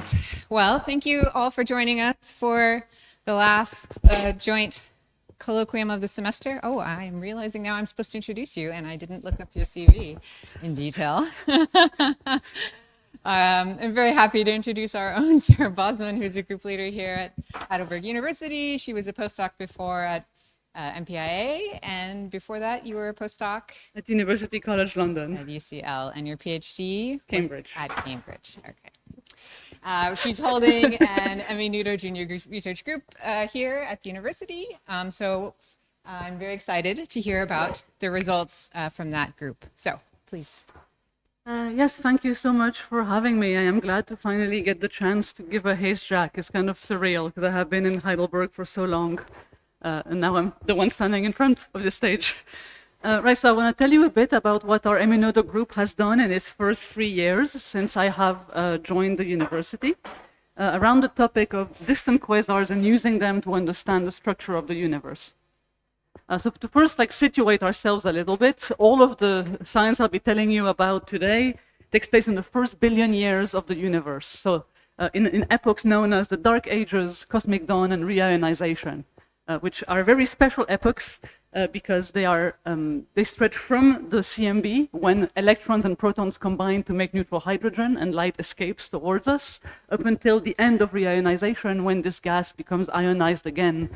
right. Well, thank you all for joining us for the last joint colloquium of the semester. Oh, I'm realizing now I'm supposed to introduce you, and I didn't look up your CV in detail. I'm very happy to introduce our own Sarah Bosman, who's a group leader here at Heidelberg University. She was a postdoc before at MPIA, and before that you were a postdoc at University College London. At UCL, and your PhD Cambridge. Was at Cambridge. Okay. She's holding an Emmy Nudo Junior Research Group here at the university. So I'm very excited to hear about the results from that group. So please. Yes, thank you so much for having me. I am glad to finally get the chance to give a haze jack. It's kind of surreal because I have been in Heidelberg for so long. And now I'm the one standing in front of the stage. Right, so I want to tell you a bit about what our Emmy Nudo group has done in its first 3 years since I have joined the university, around the topic of distant quasars and using them to understand the structure of the universe. So to first situate ourselves a little bit, all of the science I'll be telling you about today takes place in the first billion years of the universe. So in epochs known as the Dark Ages, Cosmic Dawn, and reionisation, which are very special epochs because they stretch from the CMB, when electrons and protons combine to make neutral hydrogen and light escapes towards us, up until the end of reionisation, when this gas becomes ionized again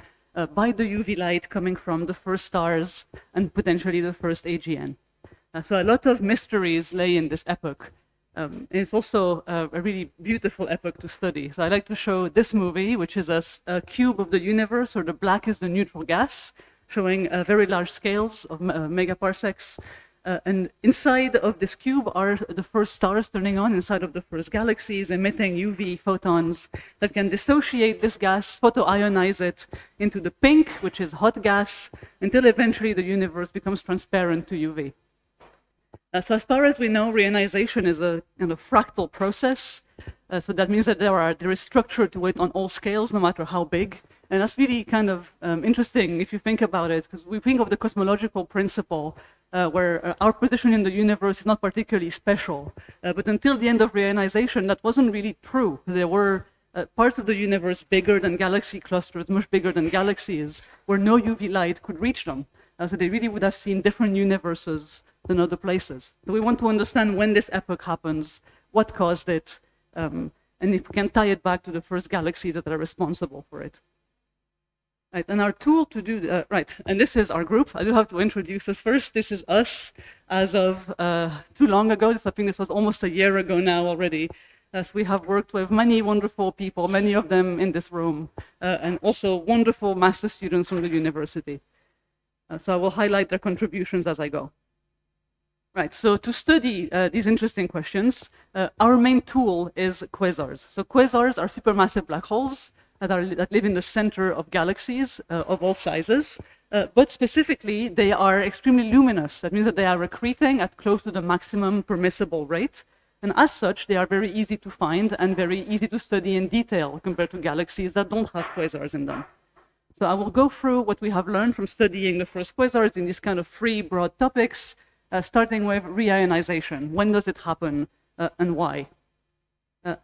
by the UV light coming from the first stars and potentially the first AGN. So a lot of mysteries lay in this epoch. It's also a really beautiful epoch to study. So I like to show this movie, which is a cube of the universe, where the black is the neutral gas, showing very large scales of megaparsecs. And inside of this cube are the first stars turning on, inside of the first galaxies, emitting UV photons that can dissociate this gas, photoionize it into the pink, which is hot gas, until eventually the universe becomes transparent to UV. So as far as we know, reionization is a kind of fractal process. So that means that there is structure to it on all scales, no matter how big. And that's really kind of interesting if you think about it, because we think of the cosmological principle where our position in the universe is not particularly special. But until the end of reionization, that wasn't really true. There were parts of the universe bigger than galaxy clusters, much bigger than galaxies, where no UV light could reach them. So they really would have seen different universes than other places. So we want to understand when this epoch happens, what caused it, and if we can tie it back to the first galaxies that are responsible for it. Right, and our tool to do that, right, and this is our group. I do have to introduce us first. This is us as of too long ago. I think this was almost a year ago now already. So we have worked with many wonderful people, many of them in this room, and also wonderful master students from the university. So I will highlight their contributions as I go. Right, so to study these interesting questions, our main tool is quasars. So quasars are supermassive black holes that live in the center of galaxies of all sizes, but specifically they are extremely luminous. That means that they are accreting at close to the maximum permissible rate, and as such they are very easy to find and very easy to study in detail compared to galaxies that don't have quasars in them. So I will go through what we have learned from studying the first quasars in these kind of 3 broad topics, starting with reionization. When does it happen and why?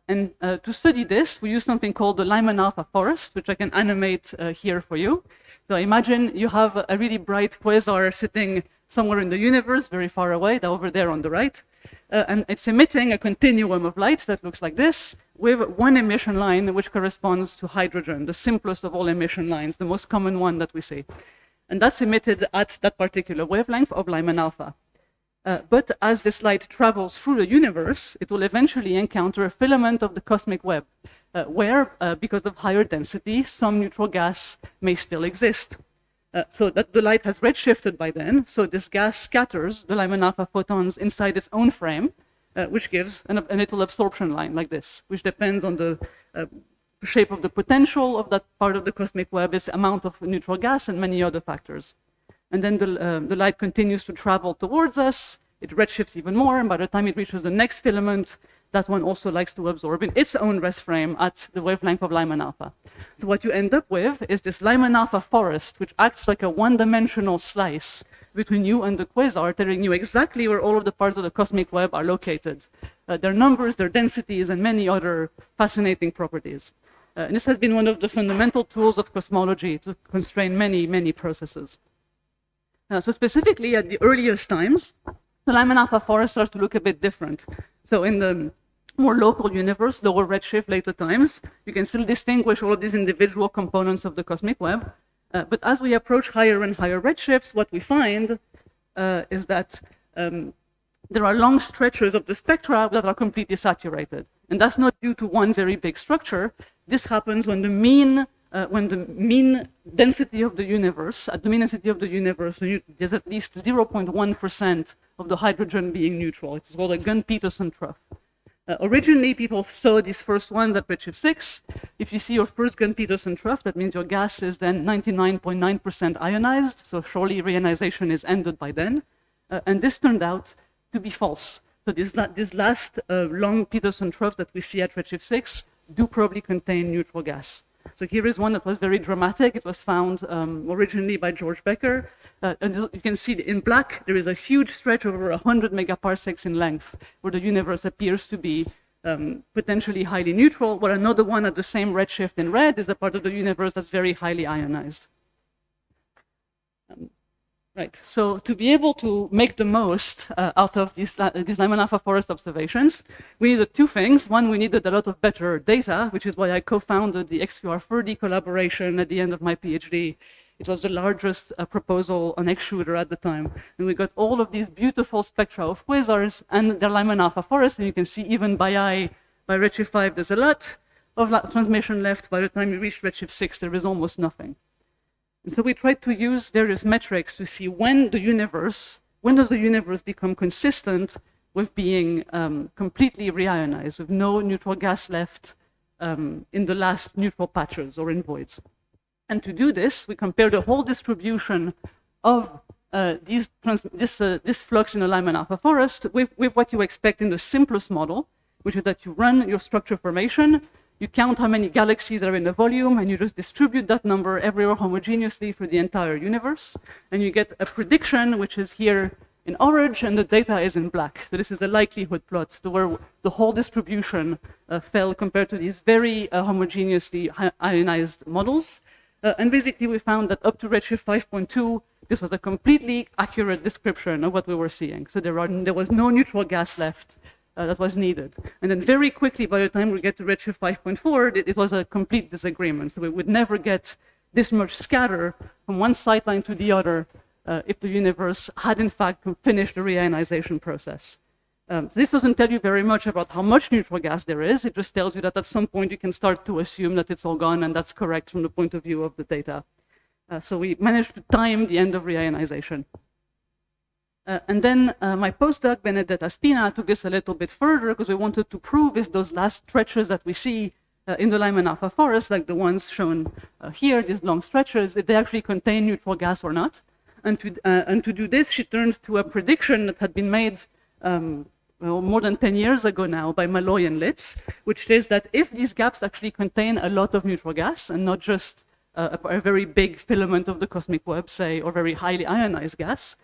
And to study this, we use something called the Lyman-alpha forest, which I can animate here for you. So imagine you have a really bright quasar sitting somewhere in the universe, very far away, over there on the right. And it's emitting a continuum of light that looks like this, with one emission line which corresponds to hydrogen, the simplest of all emission lines, the most common one that we see. And that's emitted at that particular wavelength of Lyman-alpha. But as this light travels through the universe, it will eventually encounter a filament of the cosmic web, where, because of higher density, some neutral gas may still exist. So that the light has redshifted by then, so this gas scatters the Lyman-alpha photons inside its own frame, which gives a little absorption line like this, which depends on the shape of the potential of that part of the cosmic web, its amount of neutral gas, and many other factors. And then the light continues to travel towards us, it redshifts even more, and by the time it reaches the next filament, that one also likes to absorb in its own rest frame at the wavelength of Lyman-alpha. So what you end up with is this Lyman-alpha forest, which acts like a one-dimensional slice between you and the quasar, telling you exactly where all of the parts of the cosmic web are located. their numbers, their densities, and many other fascinating properties. And this has been one of the fundamental tools of cosmology to constrain many, many processes. So specifically at the earliest times, the Lyman-alpha forest starts to look a bit different. So in the more local universe, lower redshift, later times, you can still distinguish all of these individual components of the cosmic web. But as we approach higher and higher redshifts, what we find is that there are long stretches of the spectra that are completely saturated. And that's not due to one very big structure. This happens when the mean density of the universe, at the mean density of the universe, there's at least 0.1% of the hydrogen being neutral. It's called a Gunn-Peterson trough. Originally, people saw these first ones at redshift 6. If you see your first Gunn-Peterson trough, that means your gas is then 99.9% ionized, so surely reionization is ended by then. And this turned out to be false. So this last long Peterson trough that we see at redshift 6 do probably contain neutral gas. So here is one that was very dramatic. It was found originally by George Becker. And you can see in black, there is a huge stretch of over 100 megaparsecs in length, where the universe appears to be potentially highly neutral, while another one at the same redshift in red is a part of the universe that's very highly ionized. Right, so to be able to make the most out of these Lyman-alpha forest observations, we needed two things. One, we needed a lot of better data, which is why I co-founded the XQR30 collaboration at the end of my PhD. It was the largest proposal on X-Shooter at the time. And we got all of these beautiful spectra of quasars and their Lyman-alpha forest. And you can see even by eye, by redshift 5, there's a lot of transmission left. By the time you reach redshift 6, there is almost nothing. And so we tried to use various metrics to see when does the universe become consistent with being completely reionized, with no neutral gas left in the last neutral patches or in voids. And to do this, we compared the whole distribution of this flux in the Lyman-alpha forest with what you expect in the simplest model, which is that you run your structure formation, you count how many galaxies are in the volume, and you just distribute that number everywhere homogeneously for the entire universe. And you get a prediction, which is here in orange, and the data is in black. So this is the likelihood plot, where the whole distribution fell compared to these very homogeneously ionized models. And basically, we found that up to redshift 5.2, this was a completely accurate description of what we were seeing. So there was no neutral gas left that was needed. And then very quickly, by the time we get to redshift 5.4, it was a complete disagreement. So we would never get this much scatter from one sightline to the other if the universe had in fact finished the reionization process. This doesn't tell you very much about how much neutral gas there is. It just tells you that at some point you can start to assume that it's all gone, and that's correct from the point of view of the data. So we managed to time the end of reionization. And then my postdoc, Benedetta Spina, took this a little bit further because we wanted to prove if those last stretches that we see in the Lyman-alpha forest, like the ones shown here, these long stretches, if they actually contain neutral gas or not. And to do this, she turned to a prediction that had been made more than 10 years ago now by Malloy and Litz, which says that if these gaps actually contain a lot of neutral gas and not just a very big filament of the cosmic web, say, or very highly ionized gas,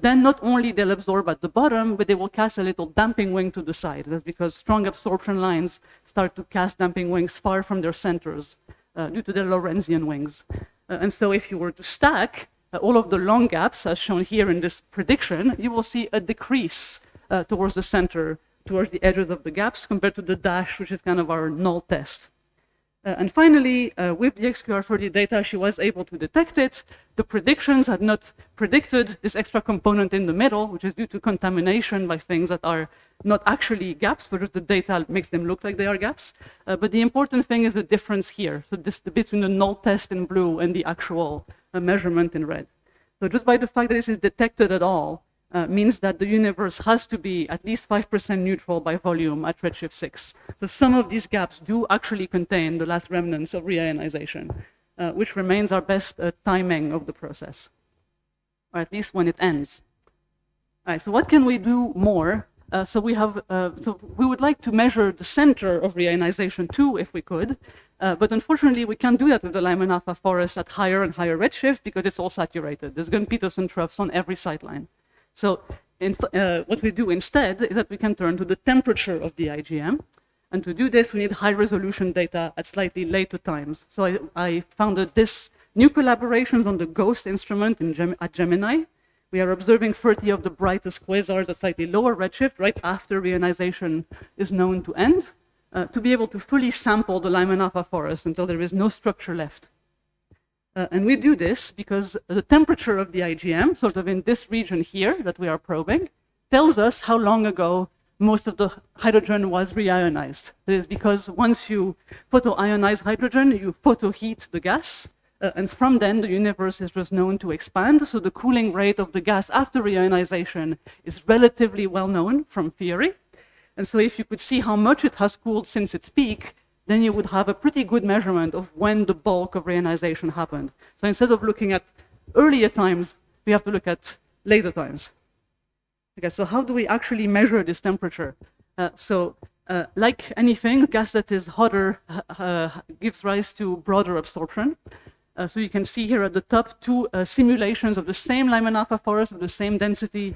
then not only they'll absorb at the bottom, but they will cast a little damping wing to the side. That's because strong absorption lines start to cast damping wings far from their centers due to their Lorentzian wings. And so if you were to stack all of the long gaps, as shown here in this prediction, you will see a decrease towards the center, towards the edges of the gaps, compared to the dash, which is kind of our null test. And finally, with the XQR30 data, she was able to detect it. The predictions had not predicted this extra component in the middle, which is due to contamination by things that are not actually gaps, but just the data makes them look like they are gaps. But the important thing is the difference here. So this between the null test in blue and the actual measurement in red. So just by the fact that this is detected at all, means that the universe has to be at least 5% neutral by volume at redshift 6. So some of these gaps do actually contain the last remnants of reionization, which remains our best timing of the process, or at least when it ends. All right, so what can we do more? So we would like to measure the center of reionization too, if we could. But unfortunately, we can't do that with the Lyman-alpha forest at higher and higher redshift because it's all saturated. There's Gunn-Peterson troughs on every sightline. So what we do instead is that we can turn to the temperature of the IGM. And to do this, we need high-resolution data at slightly later times. So I founded this new collaborations on the GHOST instrument at Gemini. We are observing 30 of the brightest quasars at slightly lower redshift right after reionization is known to end, to be able to fully sample the Lyman-alpha forest until there is no structure left. And we do this because the temperature of the IGM, sort of in this region here that we are probing, tells us how long ago most of the hydrogen was reionized. That is because once you photoionize hydrogen, you photoheat the gas, and from then the universe is just known to expand, so the cooling rate of the gas after reionization is relatively well known from theory. And so if you could see how much it has cooled since its peak, then you would have a pretty good measurement of when the bulk of reionization happened. So instead of looking at earlier times, we have to look at later times. Okay, so how do we actually measure this temperature? Like anything, gas that is hotter gives rise to broader absorption. So you can see here at the top two simulations of the same Lyman-alpha forest with the same density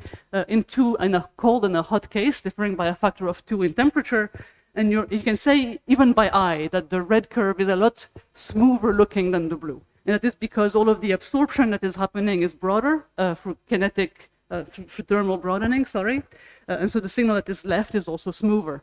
in a cold and a hot case, differing by a factor of 2 in temperature. And you can say, even by eye, that the red curve is a lot smoother looking than the blue. And that is because all of the absorption that is happening is broader through kinetic, through thermal broadening, sorry. And so the signal that is left is also smoother.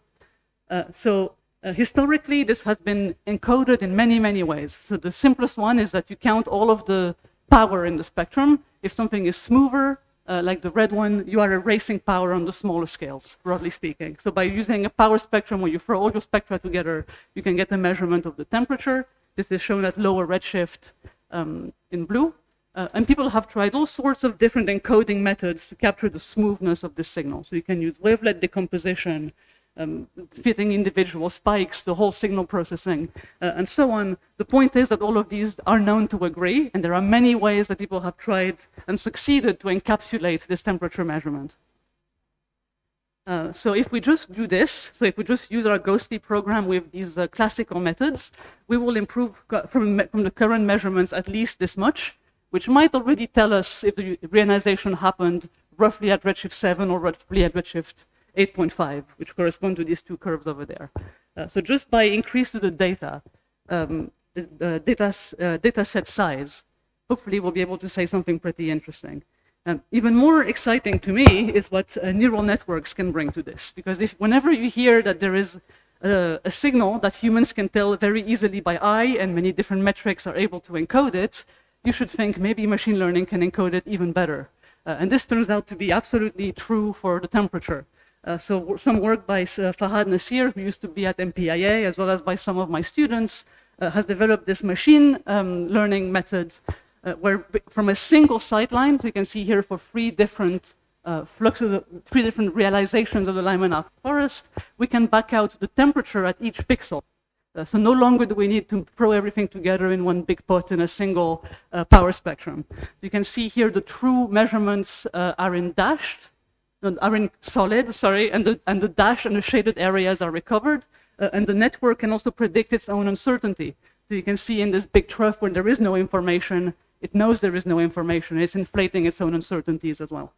Historically, this has been encoded in many, many ways. So the simplest one is that you count all of the power in the spectrum. If something is smoother, like the red one, you are erasing power on the smaller scales, broadly speaking. So by using a power spectrum where you throw all your spectra together, you can get a measurement of the temperature. This is shown at lower redshift in blue. And people have tried all sorts of different encoding methods to capture the smoothness of this signal. So you can use wavelet decomposition, fitting individual spikes, the whole signal processing, and so on. The point is that all of these are known to agree, and there are many ways that people have tried and succeeded to encapsulate this temperature measurement. So if we just do this, so if we just use our ghostly program with these classical methods, we will improve from the current measurements at least this much, which might already tell us if the reionization happened roughly at redshift 7 or roughly at redshift 8.5, which correspond to these two curves over there. So just by increase to the data, data set size, hopefully we'll be able to say something pretty interesting. Even more exciting to me is what neural networks can bring to this, because whenever you hear that there is a signal that humans can tell very easily by eye and many different metrics are able to encode it, you should think maybe machine learning can encode it even better. And this turns out to be absolutely true for the temperature. So some work by Fahad Nasir, who used to be at MPIA, as well as by some of my students, has developed this machine learning method where from a single sightline, so you can see here for 3 different fluxes, 3 different realizations of the Lyman-alpha forest, we can back out the temperature at each pixel. So no longer do we need to throw everything together in one big pot in a single power spectrum. You can see here the true measurements are in solid, sorry, and the dashed and the shaded areas are recovered, and the network can also predict its own uncertainty. So you can see in this big trough when there is no information, it knows there is no information, it's inflating its own uncertainties as well.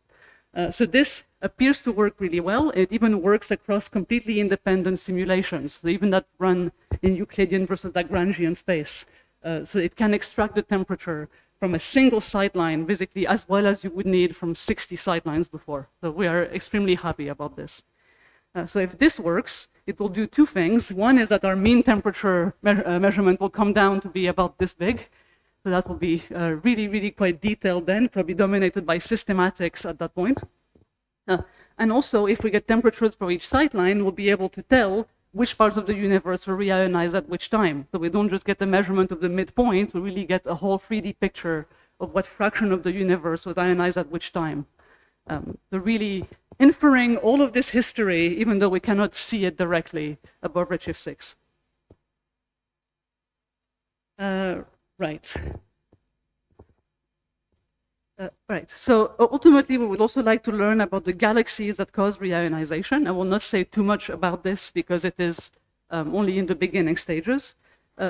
So this appears to work really well. It even works across completely independent simulations, so even that run in Euclidean versus Lagrangian space. So it can extract the temperature from a single sightline, basically as well as you would need from 60 sightlines before. So we are extremely happy about this. So if this works, it will do 2 things. One is that our mean temperature measurement will come down to be about this big. So that will be really, really quite detailed then, probably dominated by systematics at that point. And also, if we get temperatures for each sightline, we'll be able to tell which parts of the universe were reionized at which time. So we don't just get the measurement of the midpoint, we really get a whole 3D picture of what fraction of the universe was ionized at which time. So really inferring all of this history, even though we cannot see it directly above redshift 6. Right. Right, so ultimately we would also like to learn about the galaxies that cause reionization. I will not say too much about this because it is only in the beginning stages.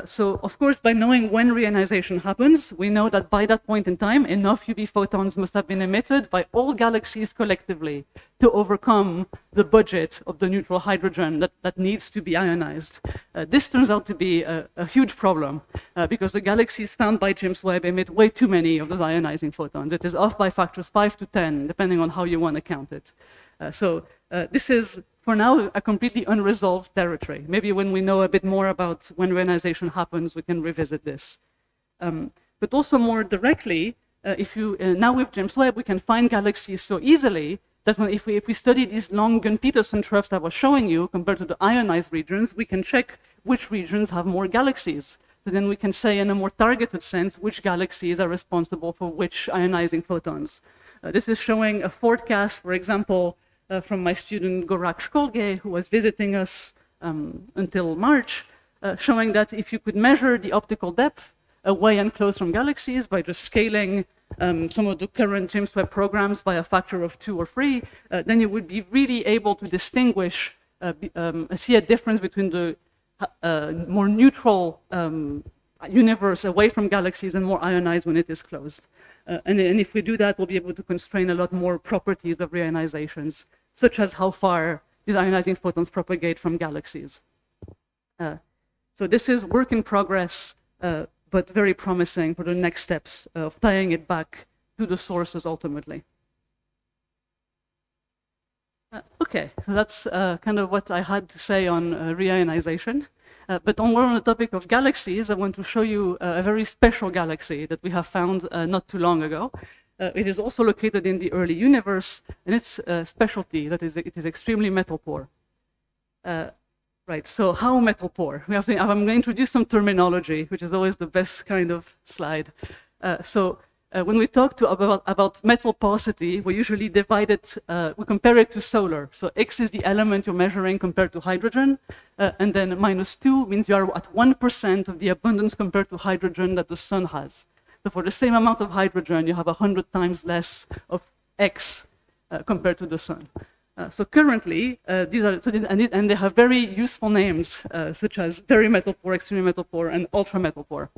So, of course, by knowing when reionization happens, we know that by that point in time, enough UV photons must have been emitted by all galaxies collectively to overcome the budget of the neutral hydrogen that needs to be ionized. This turns out to be a huge problem because the galaxies found by James Webb emit way too many of those ionizing photons. It is off by factors 5 to 10, depending on how you want to count it. This is, for now, a completely unresolved territory. Maybe when we know a bit more about when reionization happens, we can revisit this. But also more directly, now with James Webb, we can find galaxies so easily that if we study these long Gunn-Peterson troughs that I was showing you compared to the ionized regions, we can check which regions have more galaxies. So then we can say in a more targeted sense which galaxies are responsible for which ionizing photons. This is showing a forecast, for example, from my student Gorak Shkolge, who was visiting us until March, showing that if you could measure the optical depth away and close from galaxies by just scaling some of the current James Webb programs by a factor of 2 or 3, then you would be really able to distinguish, see a difference between the more neutral universe away from galaxies and more ionized when it is closed. And if we do that, we'll be able to constrain a lot more properties of reionizations, such as how far these ionizing photons propagate from galaxies. So this is work in progress, but very promising for the next steps of tying it back to the sources ultimately. Okay, so that's kind of what I had to say on reionization. But more on the topic of galaxies, I want to show you a very special galaxy that we have found not too long ago. It is also located in the early universe, and its specialty that it is extremely metal poor. Right, so how metal poor? I'm going to introduce some terminology, which is always the best kind of slide. When we talk about metal porosity, we usually divide it, we compare it to solar. So X is the element you're measuring compared to hydrogen, and then -2 means you are at 1% of the abundance compared to hydrogen that the sun has. So for the same amount of hydrogen, you have 100 times less of X compared to the sun. So currently, these are, and they have very useful names, such as very metal poor, extremely metal poor, and ultra metal poor.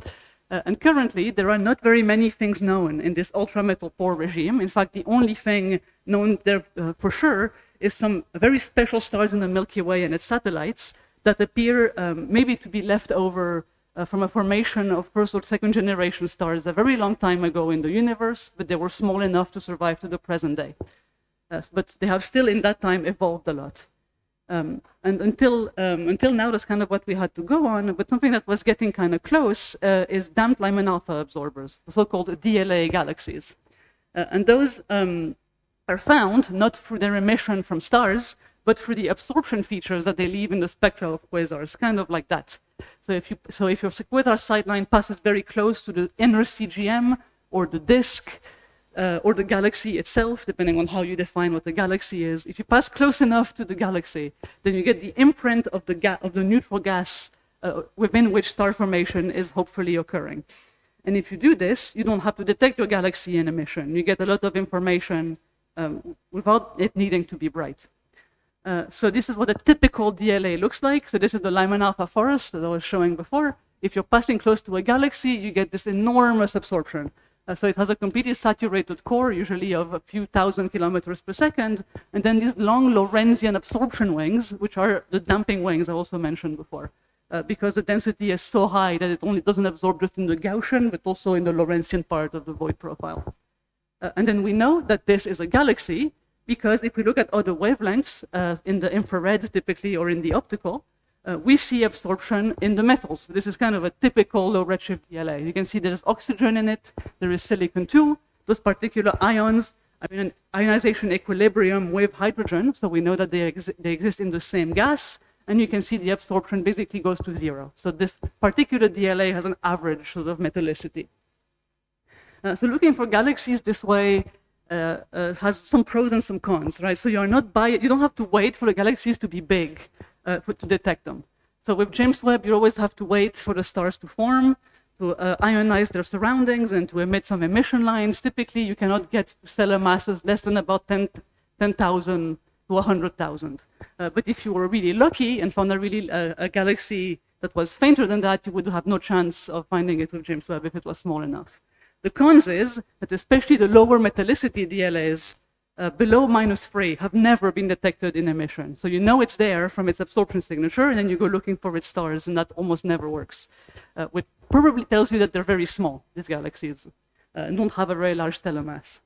And currently, there are not very many things known in this ultra metal poor regime. In fact, the only thing known there for sure is some very special stars in the Milky Way and its satellites that appear maybe to be left over from a formation of first or second generation stars a very long time ago in the universe, but they were small enough to survive to the present day. But they have still in that time evolved a lot. And until now, that's kind of what we had to go on. But something that was getting kind of close is damped Lyman-alpha absorbers, so-called DLA galaxies. And those are found not through their emission from stars, but through the absorption features that they leave in the spectra of quasars, kind of like that. So if your quasar sightline passes very close to the inner CGM or the disk, or the galaxy itself, depending on how you define what the galaxy is. If you pass close enough to the galaxy, then you get the imprint of the neutral gas within which star formation is hopefully occurring. And if you do this, you don't have to detect your galaxy in emission. You get a lot of information without it needing to be bright. So this is what a typical DLA looks like. So this is the Lyman-alpha forest that I was showing before. If you're passing close to a galaxy, you get this enormous absorption. So it has a completely saturated core, usually of a few thousand kilometers per second, and then these long Lorentzian absorption wings, which are the damping wings I also mentioned before, because the density is so high that it doesn't absorb just in the Gaussian, but also in the Lorentzian part of the void profile. And then we know that this is a galaxy, because if we look at other wavelengths, in the infrared typically, or in the optical, we see absorption in the metals. This is kind of a typical low redshift DLA. You can see there's oxygen in it, there is silicon too. Those particular ions are in an ionization equilibrium with hydrogen, so we know that they exist in the same gas, and you can see the absorption basically goes to 0. So this particular DLA has an average sort of metallicity. So looking for galaxies this way has some pros and some cons, right? So you don't have to wait for the galaxies to be big to detect them. So with James Webb, you always have to wait for the stars to form, to ionize their surroundings, and to emit some emission lines. Typically, you cannot get to stellar masses less than about 10,000 to 100,000. But if you were really lucky and found a galaxy that was fainter than that, you would have no chance of finding it with James Webb if it was small enough. The cons is that especially the lower metallicity DLAs below -3 have never been detected in emission. So you know it's there from its absorption signature, and then you go looking for its stars, and that almost never works, which probably tells you that they're very small, these galaxies, and don't have a very large stellar mass.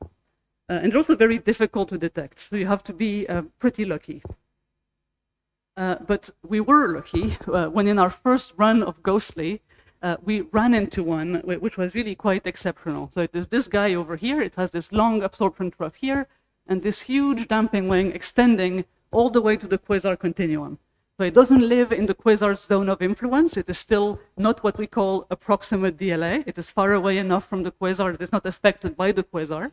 And they're also very difficult to detect, so you have to be pretty lucky. But we were lucky when in our first run of Ghostly, we ran into one which was really quite exceptional. So it is this guy over here. It has this long absorption trough here, and this huge damping wing extending all the way to the quasar continuum. So it doesn't live in the quasar zone of influence. It is still not what we call a proximate DLA. It is far away enough from the quasar that it's not affected by the quasar.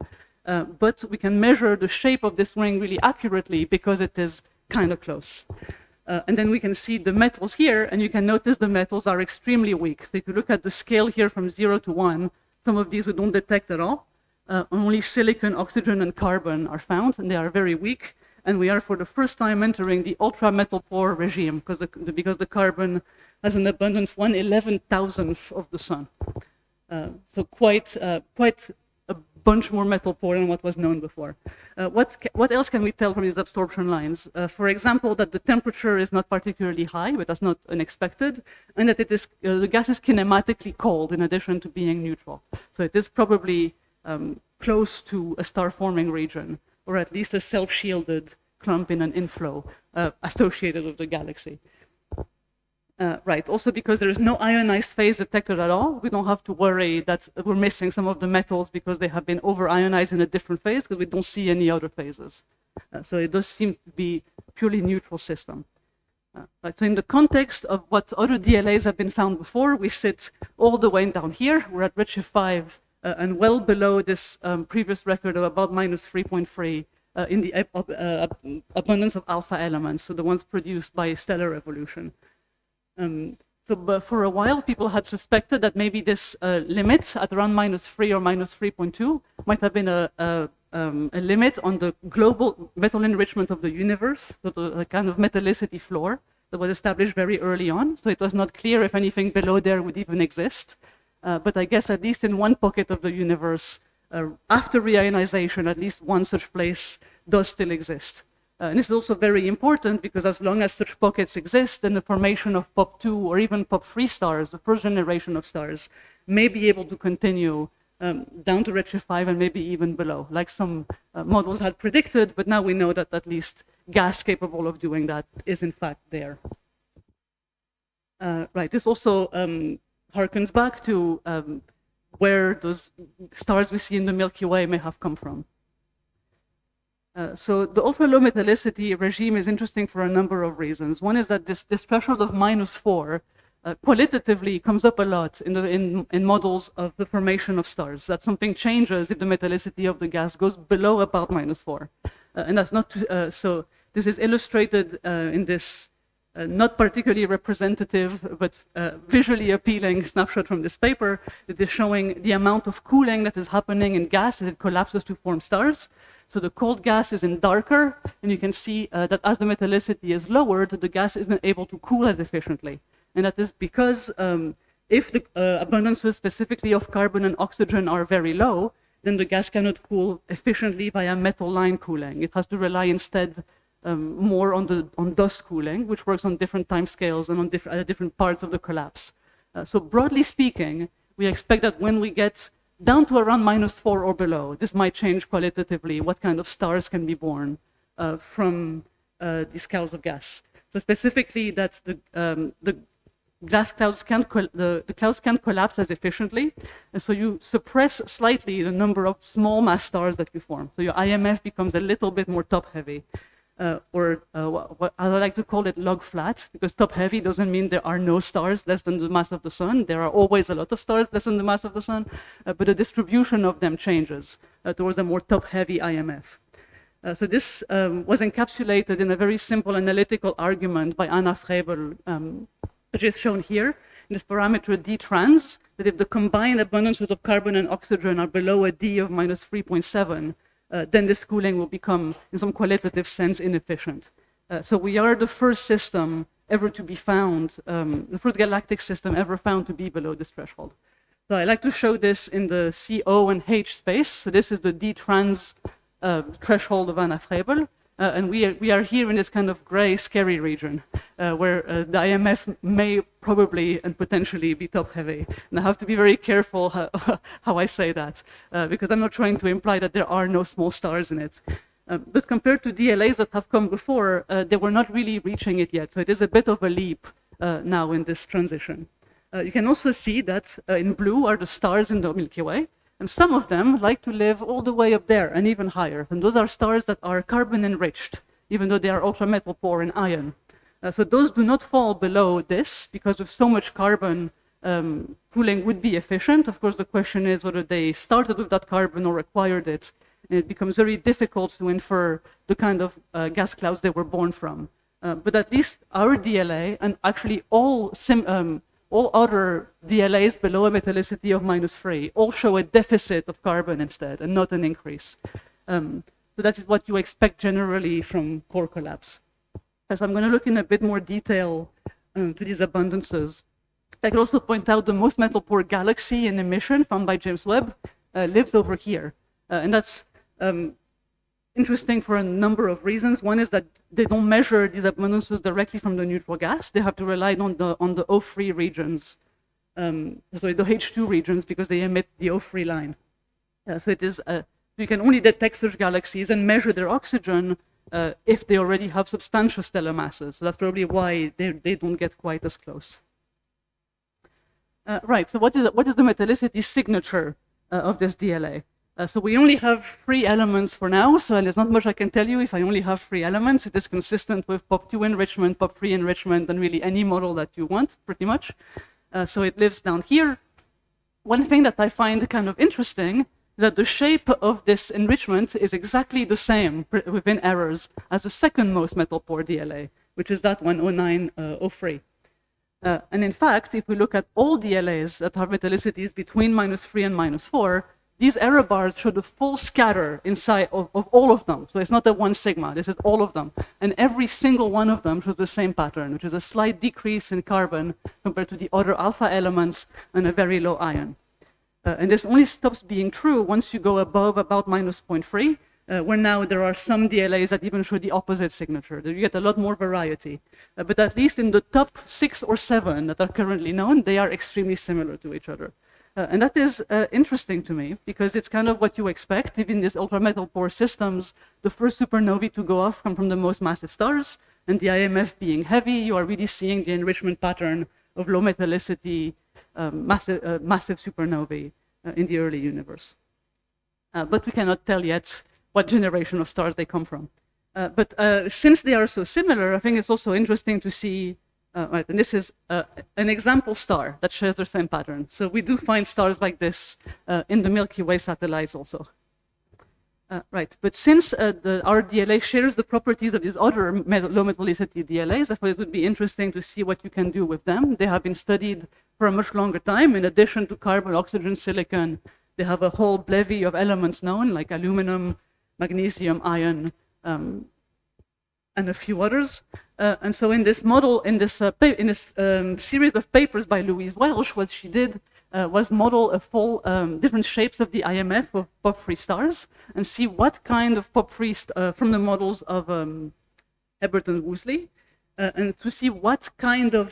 But we can measure the shape of this ring really accurately because it is kind of close. And then we can see the metals here, and you can notice the metals are extremely weak. So if you look at the scale here from 0 to 1, some of these we don't detect at all. Only silicon, oxygen, and carbon are found, and they are very weak. And we are, for the first time, entering the ultra-metal poor regime, because the carbon has an abundance 1/11,000th of the sun. So quite a bunch more metal poor than what was known before. What else can we tell from these absorption lines? For example, that the temperature is not particularly high, but that's not unexpected, and that it is, the gas is kinematically cold in addition to being neutral. So it is probably close to a star-forming region, or at least a self-shielded clump in an inflow associated with the galaxy. Right, also because there is no ionized phase detected at all, we don't have to worry that we're missing some of the metals because they have been over-ionized in a different phase, because we don't see any other phases. So it does seem to be a purely neutral system. Right, so in the context of what other DLAs have been found before, we sit all the way down here. We're at redshift 5 and well below this previous record of about -3.3 in the abundance of alpha elements, so the ones produced by stellar evolution. But for a while, people had suspected that maybe this limit at around -3 or -3.2 might have been a limit on the global metal enrichment of the universe, so the kind of metallicity floor that was established very early on. So it was not clear if anything below there would even exist. But I guess at least in one pocket of the universe, after reionization, at least one such place does still exist. And this is also very important because as long as such pockets exist, then the formation of POP2 or even POP3 stars, the first generation of stars, may be able to continue down to redshift 5 and maybe even below, like some models had predicted, but now we know that at least gas capable of doing that is in fact there. Right, this also harkens back to where those stars we see in the Milky Way may have come from. So the ultra-low metallicity regime is interesting for a number of reasons. One is that this threshold of -4 qualitatively comes up a lot in models of the formation of stars, that something changes if the metallicity of the gas goes below about -4. And that's not, so this is illustrated in this not particularly representative, but visually appealing snapshot from this paper that is showing the amount of cooling that is happening in gas as it collapses to form stars. So the cold gas is in darker, and you can see that as the metallicity is lowered, the gas isn't able to cool as efficiently. And that is because if the abundances specifically of carbon and oxygen are very low, then the gas cannot cool efficiently via metal line cooling. It has to rely instead more on dust cooling, which works on different time scales and on different parts of the collapse. So broadly speaking, we expect that when we get down to around -4 or below, this might change qualitatively what kind of stars can be born from these clouds of gas. So specifically that the gas clouds the clouds can't collapse as efficiently, and so you suppress slightly the number of small mass stars that you form. So your IMF becomes a little bit more top-heavy. Or what I like to call it log flat, because top heavy doesn't mean there are no stars less than the mass of the sun. There are always a lot of stars less than the mass of the sun, but the distribution of them changes towards a more top heavy IMF. So this was encapsulated in a very simple analytical argument by Anna Frebel, which is shown here in this parameter D trans, that if the combined abundances of carbon and oxygen are below a D of -3.7, then this cooling will become, in some qualitative sense, inefficient. So we are the first system ever to be found, the first galactic system ever found to be below this threshold. So I like to show this in the CO and H space. So this is the D trans threshold of Anna Frebel. And we are here in this kind of gray, scary region where the IMF may probably and potentially be top heavy. And I have to be very careful how I say that, because I'm not trying to imply that there are no small stars in it. But compared to DLAs that have come before, they were not really reaching it yet. So it is a bit of a leap now in this transition. You can also see that in blue are the stars in the Milky Way. And some of them like to live all the way up there and even higher. And those are stars that are carbon enriched, even though they are ultra-metal poor in iron. So those do not fall below this, because with so much carbon, cooling would be efficient. Of course, the question is whether they started with that carbon or acquired it. And it becomes very difficult to infer the kind of gas clouds they were born from. But at least our DLA, and actually all other DLAs below a metallicity of -3 all show a deficit of carbon instead, and not an increase. So that is what you expect generally from core collapse. So I'm going to look in a bit more detail to these abundances. I can also point out the most metal-poor galaxy in emission found by James Webb lives over here. And that's interesting for a number of reasons. One is that they don't measure these abundances directly from the neutral gas. They have to rely on the O3 regions, sorry, the H2 regions, because they emit the O3 line. So it is you can only detect such galaxies and measure their oxygen if they already have substantial stellar masses. So that's probably why they don't get quite as close. Right. So what is the metallicity signature of this DLA? So we only have 3 elements for now, so there's not much I can tell you if I only have 3 elements. It is consistent with POP2 enrichment, POP3 enrichment, and really any model that you want, pretty much. So it lives down here. One thing that I find kind of interesting is that the shape of this enrichment is exactly the same within errors as the second most metal-poor DLA, which is that one, 0903. And in fact, if we look at all DLAs that have metallicities between -3 and -4, these error bars show the full scatter inside of all of them. So it's not a 1 sigma, this is all of them. And every single one of them shows the same pattern, which is a slight decrease in carbon compared to the other alpha elements and a very low iron. And this only stops being true once you go above about -0.3, where now there are some DLAs that even show the opposite signature. You get a lot more variety. But at least in the top 6 or 7 that are currently known, they are extremely similar to each other. And that is interesting to me, because it's kind of what you expect. Even in these ultra-metal-poor systems, the first supernovae to go off come from the most massive stars, and the IMF being heavy, you are really seeing the enrichment pattern of low metallicity, massive supernovae in the early universe. But we cannot tell yet what generation of stars they come from. But since they are so similar, I think it's also interesting to see right, and this is an example star that shares the same pattern. So we do find stars like this in the Milky Way satellites also. Right, but since our DLA shares the properties of these other low metallicity DLAs, I thought it would be interesting to see what you can do with them. They have been studied for a much longer time. In addition to carbon, oxygen, silicon, they have a whole bevy of elements known, like aluminum, magnesium, iron, and a few others. And so in this model, in this series of papers by Louise Welsh, what she did was model a full different shapes of the IMF of POP3 stars and see what kind of POP3 from the models of Ebert and Woosley, and to see what kind of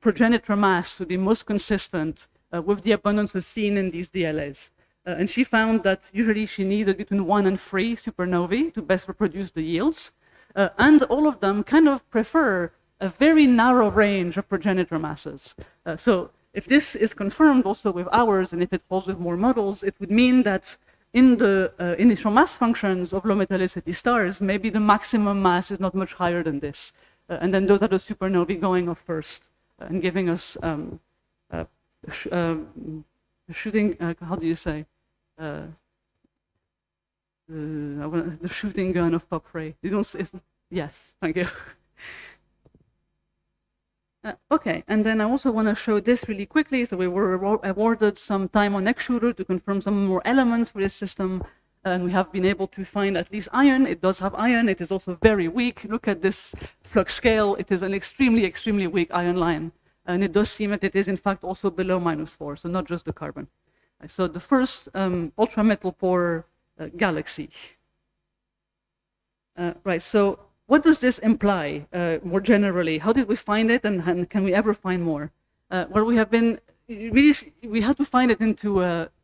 progenitor mass would be most consistent with the abundances seen in these DLAs. And she found that usually she needed between 1 and 3 supernovae to best reproduce the yields. And all of them kind of prefer a very narrow range of progenitor masses. So if this is confirmed also with ours, and if it falls with more models, it would mean that in the initial mass functions of low metallicity stars, maybe the maximum mass is not much higher than this. And then those are the supernovae going off first and giving us shooting, how do you say? The shooting gun of POP3. You don't say, yes, thank you. Okay, and then I also want to show this really quickly. So we were awarded some time on X-Shooter to confirm some more elements for this system, and we have been able to find at least iron. It does have iron. It is also very weak. Look at this flux scale, it is an extremely, extremely weak ion line. And it does seem that it is, in fact, also below -4, so not just the carbon. So the first ultra-metal poor galaxy. Right, so what does this imply more generally? How did we find it, and can we ever find more? Well, we have been, we had to find it into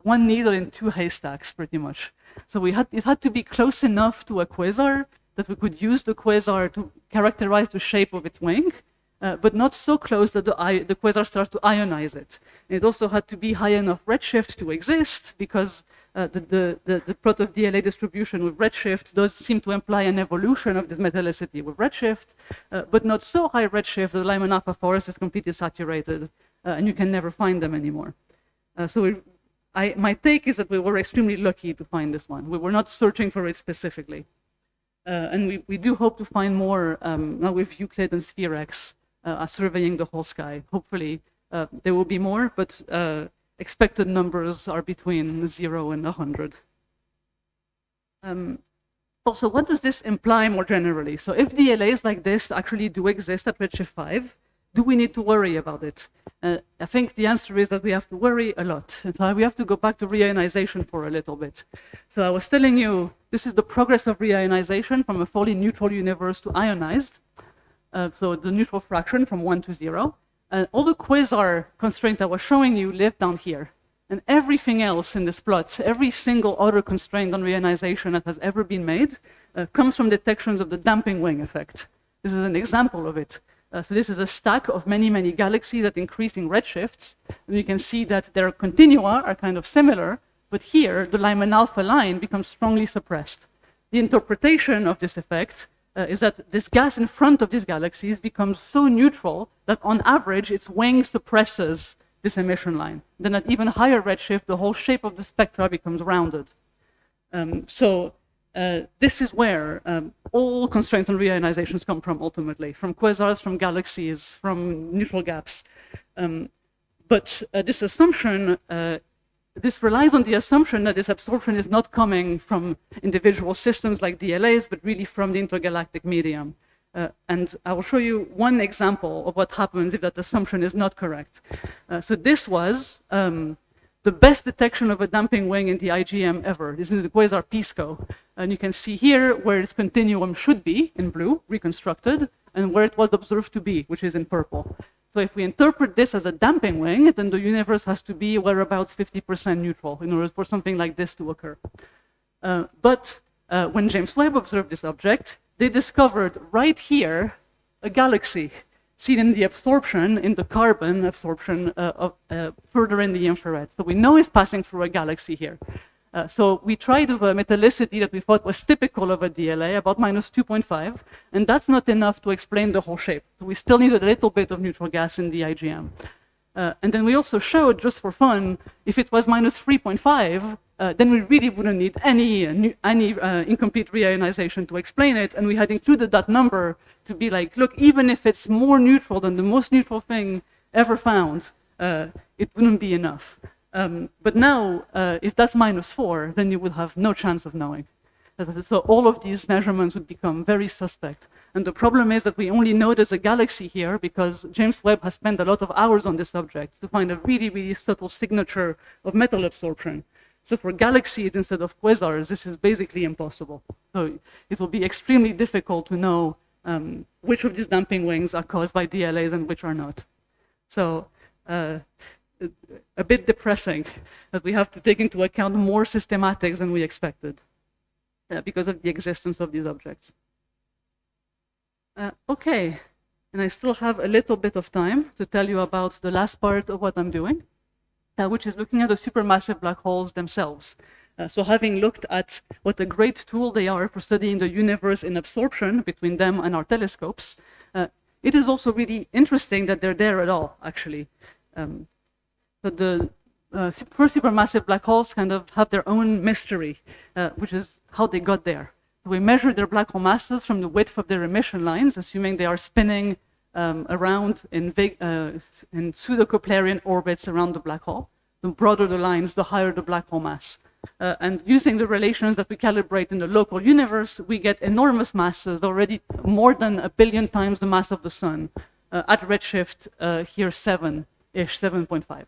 one needle in two haystacks, pretty much. So it had to be close enough to a quasar that we could use the quasar to characterize the shape of its wing, but not so close that the quasar starts to ionize it. And it also had to be high enough redshift to exist, because the plot of DLA distribution with redshift does seem to imply an evolution of this metallicity with redshift, but not so high redshift that the Lyman-alpha forest is completely saturated, and you can never find them anymore. My take is that we were extremely lucky to find this one. We were not searching for it specifically. And we do hope to find more now with Euclid and SphereX surveying the whole sky. Hopefully there will be more, but expected numbers are between 0 and 100. Also, what does this imply more generally? So if DLAs like this actually do exist at redshift 5, do we need to worry about it? I think the answer is that we have to worry a lot. And so we have to go back to reionization for a little bit. So I was telling you, this is the progress of reionization from a fully neutral universe to ionized. So the neutral fraction from 1 to 0. All the quasar constraints I was showing you live down here. And everything else in this plot, every single other constraint on reionization that has ever been made, comes from detections of the damping wing effect. This is an example of it. So this is a stack of many, many galaxies at increasing redshifts. And you can see that their continua are kind of similar, but here the Lyman-alpha line becomes strongly suppressed. The interpretation of this effect is that this gas in front of these galaxies becomes so neutral that on average its wing suppresses this emission line. Then at even higher redshift, the whole shape of the spectra becomes rounded. This is where all constraints on reionizations come from ultimately, from quasars, from galaxies, from neutral gaps. But this assumption, this relies on the assumption that this absorption is not coming from individual systems like DLAs, but really from the intergalactic medium. And I will show you one example of what happens if that assumption is not correct. So this was the best detection of a damping wing in the IGM ever. This is the quasar Pisco. And you can see here where its continuum should be, in blue, reconstructed, and where it was observed to be, which is in purple. So if we interpret this as a damping wing, then the universe has to be whereabouts 50% neutral in order for something like this to occur. But when James Webb observed this object, they discovered right here a galaxy seen in the absorption, in the carbon absorption further in the infrared. So we know it's passing through a galaxy here. So we tried with a metallicity that we thought was typical of a DLA, about -2.5, and that's not enough to explain the whole shape. So we still needed a little bit of neutral gas in the IGM. And then we also showed, just for fun, if it was -3.5, then we really wouldn't need any incomplete reionization to explain it, and we had included that number to be like, look, even if it's more neutral than the most neutral thing ever found, it wouldn't be enough. But now, if that's -4, then you would have no chance of knowing. So all of these measurements would become very suspect. And the problem is that we only know there's a galaxy here because James Webb has spent a lot of hours on this object to find a really, really subtle signature of metal absorption. So for galaxies instead of quasars, this is basically impossible. So it will be extremely difficult to know which of these damping wings are caused by DLAs and which are not. So a bit depressing that we have to take into account more systematics than we expected because of the existence of these objects. Okay, and I still have a little bit of time to tell you about the last part of what I'm doing, which is looking at the supermassive black holes themselves. So having looked at what a great tool they are for studying the universe in absorption between them and our telescopes, it is also really interesting that they're there at all, actually. So the first supermassive black holes kind of have their own mystery, which is how they got there. We measure their black hole masses from the width of their emission lines, assuming they are spinning around in pseudo-Keplerian orbits around the black hole. The broader the lines, the higher the black hole mass. And using the relations that we calibrate in the local universe, we get enormous masses, already more than 1 billion times the mass of the sun, at redshift here 7-ish, 7.5.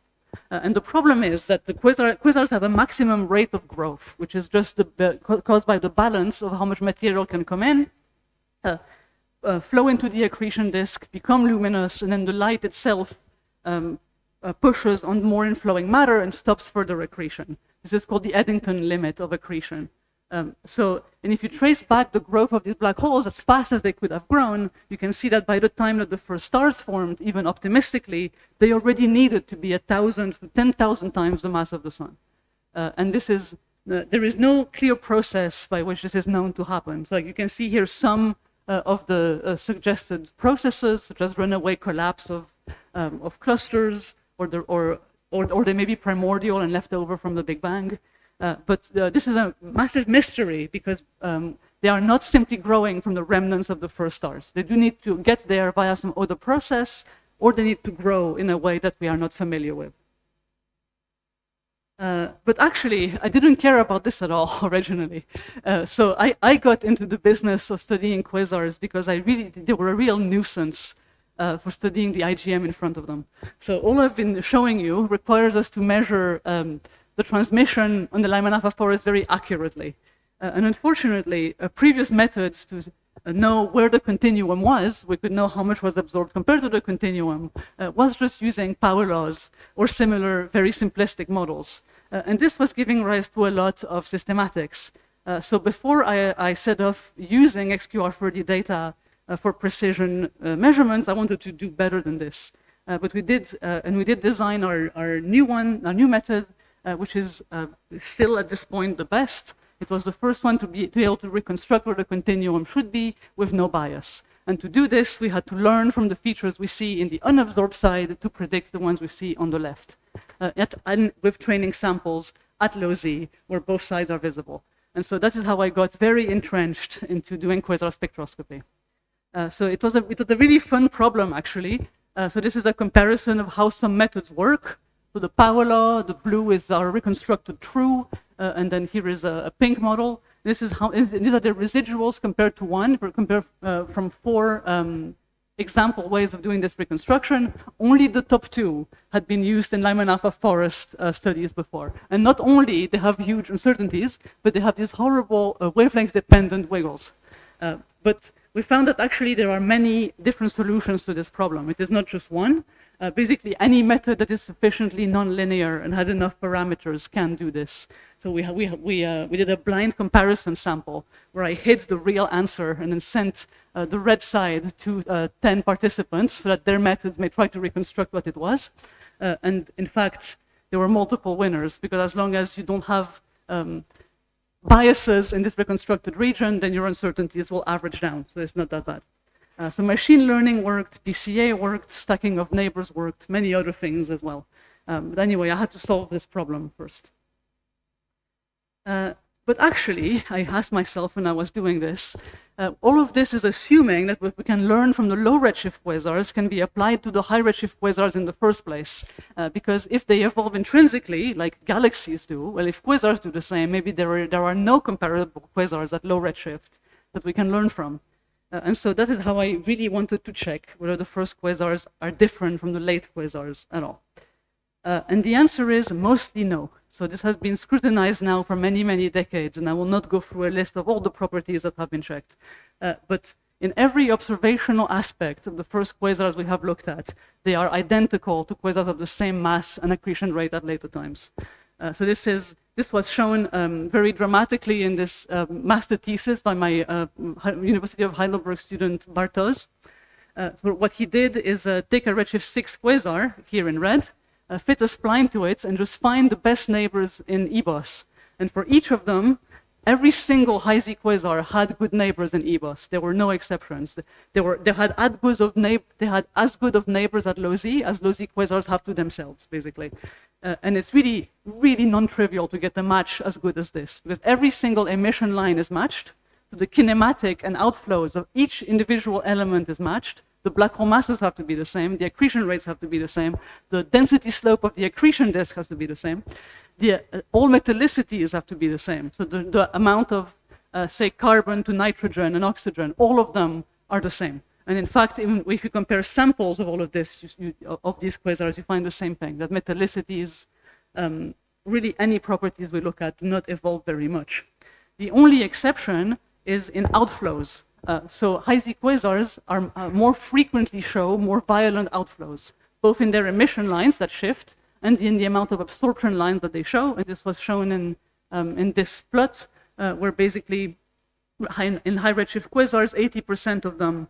And the problem is that the quasars have a maximum rate of growth, which is just caused by the balance of how much material can come in, flow into the accretion disk, become luminous, and then the light itself pushes on more inflowing matter and stops further accretion. This is called the Eddington limit of accretion. And if you trace back the growth of these black holes as fast as they could have grown, you can see that by the time that the first stars formed, even optimistically, they already needed to be 1,000 to 10,000 times the mass of the sun. And this is, there is no clear process by which this is known to happen. So you can see here some of the suggested processes, such as runaway collapse of clusters, or they may be primordial and left over from the Big Bang. But this is a massive mystery because they are not simply growing from the remnants of the first stars. They do need to get there via some other process, or they need to grow in a way that we are not familiar with. But actually, I didn't care about this at all originally. So I got into the business of studying quasars because they were a real nuisance for studying the IGM in front of them. So all I've been showing you requires us to measure the transmission on the Lyman-alpha forest very accurately. And unfortunately, previous methods to know where the continuum was, we could know how much was absorbed compared to the continuum, was just using power laws or similar very simplistic models. And this was giving rise to a lot of systematics. So before I set off using XQR30 data for precision measurements, I wanted to do better than this. But we did, and we did design our new method, which is still at this point the best. It was the first one to be able to reconstruct where the continuum should be with no bias. And to do this, we had to learn from the features we see in the unabsorbed side to predict the ones we see on the left, and with training samples at low Z, where both sides are visible. And so that is how I got very entrenched into doing quasar spectroscopy. So it was a really fun problem, actually. So this is a comparison of how some methods work. So the power law, the blue is our reconstructed true, and then here is a pink model. These are the residuals compared to one, from 4 example ways of doing this reconstruction. Only the top 2 had been used in Lyman-alpha forest studies before. And not only they have huge uncertainties, but they have these horrible wavelength-dependent wiggles. But we found that actually there are many different solutions to this problem. It is not just one. Basically, any method that is sufficiently nonlinear and has enough parameters can do this. So we did a blind comparison sample where I hid the real answer and then sent the red side to 10 participants so that their methods may try to reconstruct what it was. And in fact, there were multiple winners because as long as you don't have biases in this reconstructed region, then your uncertainties will average down. So it's not that bad. So machine learning worked, BCA worked, stacking of neighbors worked, many other things as well. But anyway, I had to solve this problem first. But actually, I asked myself when I was doing this, all of this is assuming that what we can learn from the low redshift quasars can be applied to the high redshift quasars in the first place. Because if they evolve intrinsically, like galaxies do, well, if quasars do the same, maybe there are no comparable quasars at low redshift that we can learn from. And so that is how I really wanted to check whether the first quasars are different from the late quasars at all. And the answer is mostly no. So this has been scrutinized now for many, many decades, and I will not go through a list of all the properties that have been checked. But in every observational aspect of the first quasars we have looked at, they are identical to quasars of the same mass and accretion rate at later times. So this was shown very dramatically in this master thesis by my University of Heidelberg student Bartos. So what he did is take a redshift 6 quasar, here in red, fit a spline to it, and just find the best neighbors in EBOS. And for each of them, every single high Z quasar had good neighbors in EBOS. There were no exceptions. They had as good of neighbors at low Z as low Z quasars have to themselves, basically. And it's really, really non-trivial to get a match as good as this, because every single emission line is matched. So the kinematic and outflows of each individual element is matched. The black hole masses have to be the same. The accretion rates have to be the same. The density slope of the accretion disk has to be the same. all metallicities have to be the same. So the amount of, say, carbon to nitrogen and oxygen, all of them are the same. And in fact, even if you compare samples of all of this, of these quasars, you find the same thing, that metallicities, really any properties we look at, do not evolve very much. The only exception is in outflows. So high-Z quasars are more frequently show more violent outflows, both in their emission lines that shift and in the amount of absorption lines that they show. And this was shown in this plot, where basically in high redshift quasars, 80% of them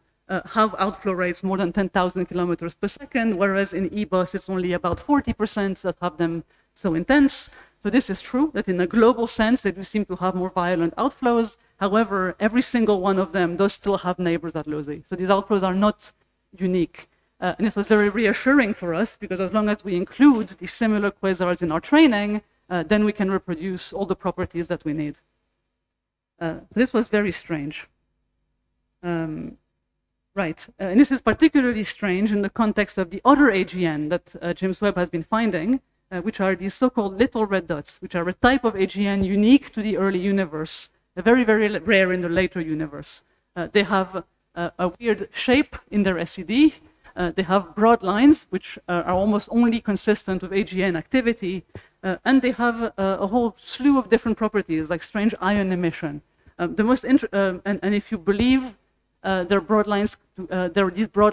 have outflow rates more than 10,000 kilometers per second, whereas in EBOS it's only about 40% that have them so intense. So this is true, that in a global sense they do seem to have more violent outflows. However, every single one of them does still have neighbors at low Z. So these outflows are not unique. And this was very reassuring for us, because as long as we include these similar quasars in our training, then we can reproduce all the properties that we need. This was very strange. Right, and this is particularly strange in the context of the other AGN that James Webb has been finding, which are these so-called little red dots, which are a type of AGN unique to the early universe, very, very rare in the later universe. They have a weird shape in their SED. They have broad lines, which are almost only consistent with AGN activity, and they have a whole slew of different properties, like strange ion emission. And if you believe these broad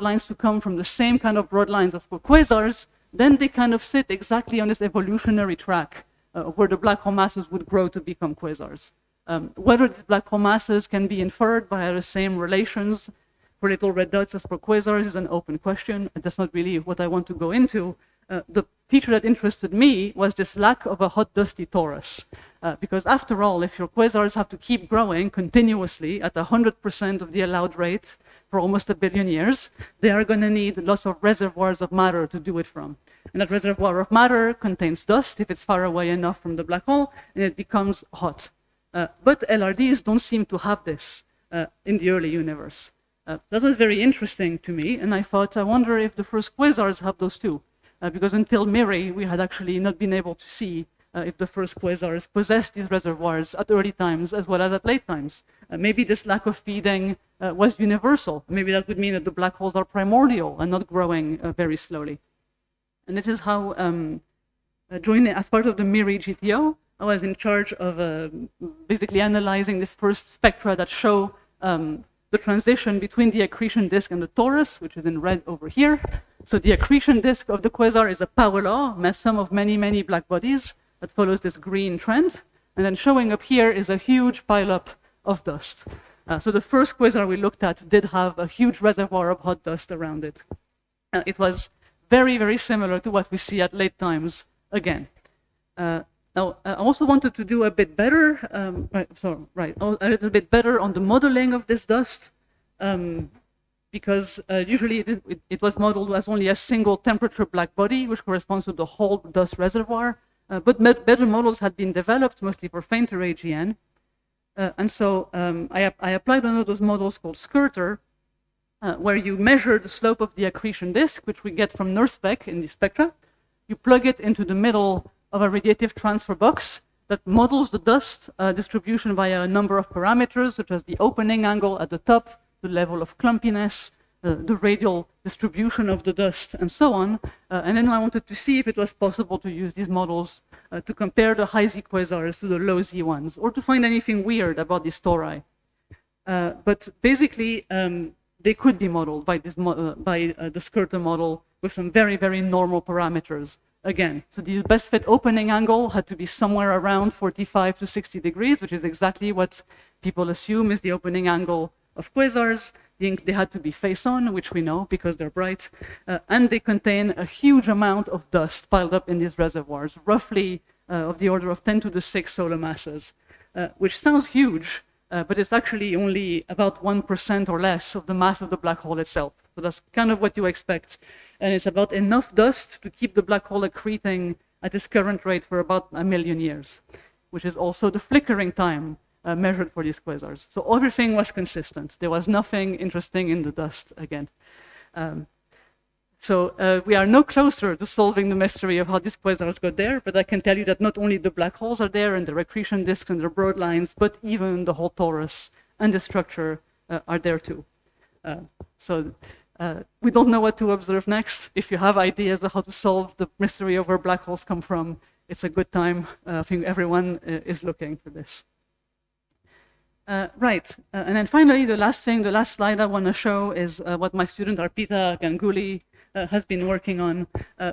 lines to come from the same kind of broad lines as for quasars, then they kind of sit exactly on this evolutionary track where the black hole masses would grow to become quasars. Whether these black hole masses can be inferred by the same relations for little red dots as for quasars is an open question. That's not really what I want to go into. The feature that interested me was this lack of a hot dusty torus. Because after all, if your quasars have to keep growing continuously at 100% of the allowed rate for almost 1 billion years, they are going to need lots of reservoirs of matter to do it from. And that reservoir of matter contains dust if it's far away enough from the black hole, and it becomes hot. But LRDs don't seem to have this in the early universe. That was very interesting to me, and I thought, I wonder if the first quasars have those too. Because until Miri, we had actually not been able to see if the first quasars possessed these reservoirs at early times as well as at late times. Maybe this lack of feeding was universal. Maybe that would mean that the black holes are primordial and not growing very slowly. And this is how, as part of the Miri GTO, I was in charge of basically analyzing this first spectra that show the transition between the accretion disk and the torus, which is in red over here. So the accretion disk of the quasar is a power law, a sum of many, many black bodies that follows this green trend. And then showing up here is a huge pileup of dust. So the first quasar we looked at did have a huge reservoir of hot dust around it. It was very, very similar to what we see at late times again. Now, I also wanted to do a bit better, a little bit better on the modeling of this dust, because usually it was modeled as only a single temperature black body, which corresponds to the whole dust reservoir. But better models had been developed, mostly for fainter AGN. And so I applied one of those models called Skirter, where you measure the slope of the accretion disk, which we get from NIRSpec in the spectra. You plug it into the middle of a radiative transfer box that models the dust distribution via a number of parameters, such as the opening angle at the top, the level of clumpiness, the radial distribution of the dust, and so on. And then I wanted to see if it was possible to use these models to compare the high Z quasars to the low Z ones, or to find anything weird about these tori. But basically, they could be modeled by the Skirter model with some very, very normal parameters. Again, so the best fit opening angle had to be somewhere around 45 to 60 degrees, which is exactly what people assume is the opening angle of quasars. They had to be face-on, which we know because they're bright, and they contain a huge amount of dust piled up in these reservoirs, roughly of the order of 10 to the 6 solar masses, which sounds huge, but it's actually only about 1% or less of the mass of the black hole itself. So that's kind of what you expect. And it's about enough dust to keep the black hole accreting at its current rate for about 1 million years, which is also the flickering time measured for these quasars. So everything was consistent. There was nothing interesting in the dust again. So we are no closer to solving the mystery of how these quasars got there, but I can tell you that not only the black holes are there and the accretion disk and the broad lines, but even the whole torus and the structure are there too. So we don't know what to observe next. If you have ideas of how to solve the mystery of where black holes come from, it's a good time. I think everyone is looking for this. Right, and then finally, the last slide I want to show is what my student Arpita Ganguly has been working on.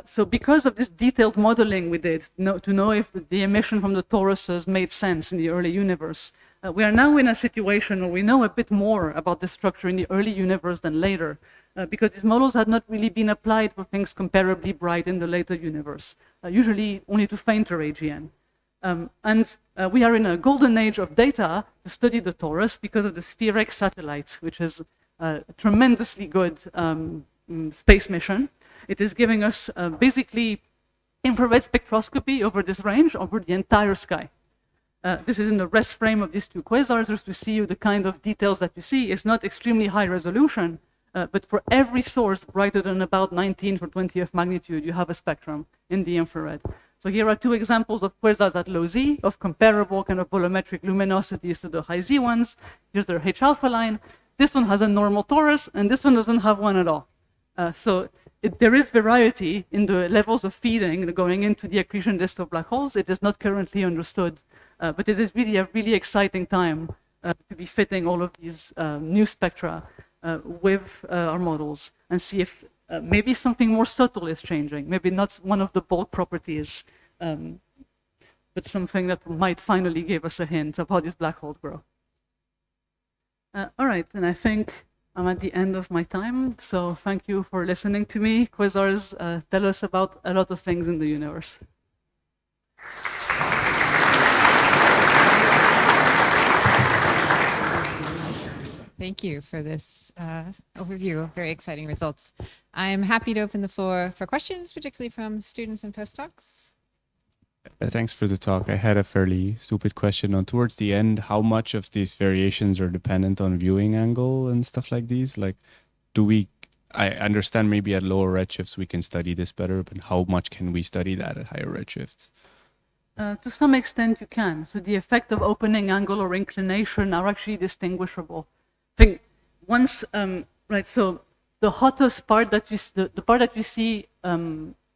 So because of this detailed modeling we did to know if the emission from the toruses made sense in the early universe, we are now in a situation where we know a bit more about the structure in the early universe than later, because these models had not really been applied for things comparably bright in the later universe, usually only to fainter AGN. And we are in a golden age of data to study the torus because of the SphereX satellite, which is a tremendously good space mission. It is giving us basically infrared spectroscopy over this range, over the entire sky. This is in the rest frame of these two quasars, just to see the kind of details that you see. It's not extremely high resolution, but for every source brighter than about 19 for 20th magnitude, you have a spectrum in the infrared. So here are two examples of quasars at low Z of comparable kind of volumetric luminosities to the high Z ones. Here's their H-alpha line. This one has a normal torus, and this one doesn't have one at all. There is variety in the levels of feeding going into the accretion disk of black holes. It is not currently understood, but it is really a really exciting time to be fitting all of these new spectra with our models and see if maybe something more subtle is changing, maybe not one of the bulk properties, but something that might finally give us a hint of how these black holes grow. All right, and I think I'm at the end of my time, so thank you for listening to me. Quasars tell us about a lot of things in the universe. Thank you for this overview of very exciting results. I'm happy to open the floor for questions, particularly from students and postdocs. Thanks for the talk. I had a fairly stupid question on towards the end. How much of these variations are dependent on viewing angle and stuff like these? Like, I understand maybe at lower redshifts we can study this better, but how much can we study that at higher redshifts? To some extent you can. So the effect of opening angle or inclination are actually distinguishable. I think once, right, so the hottest part that you, the part that you see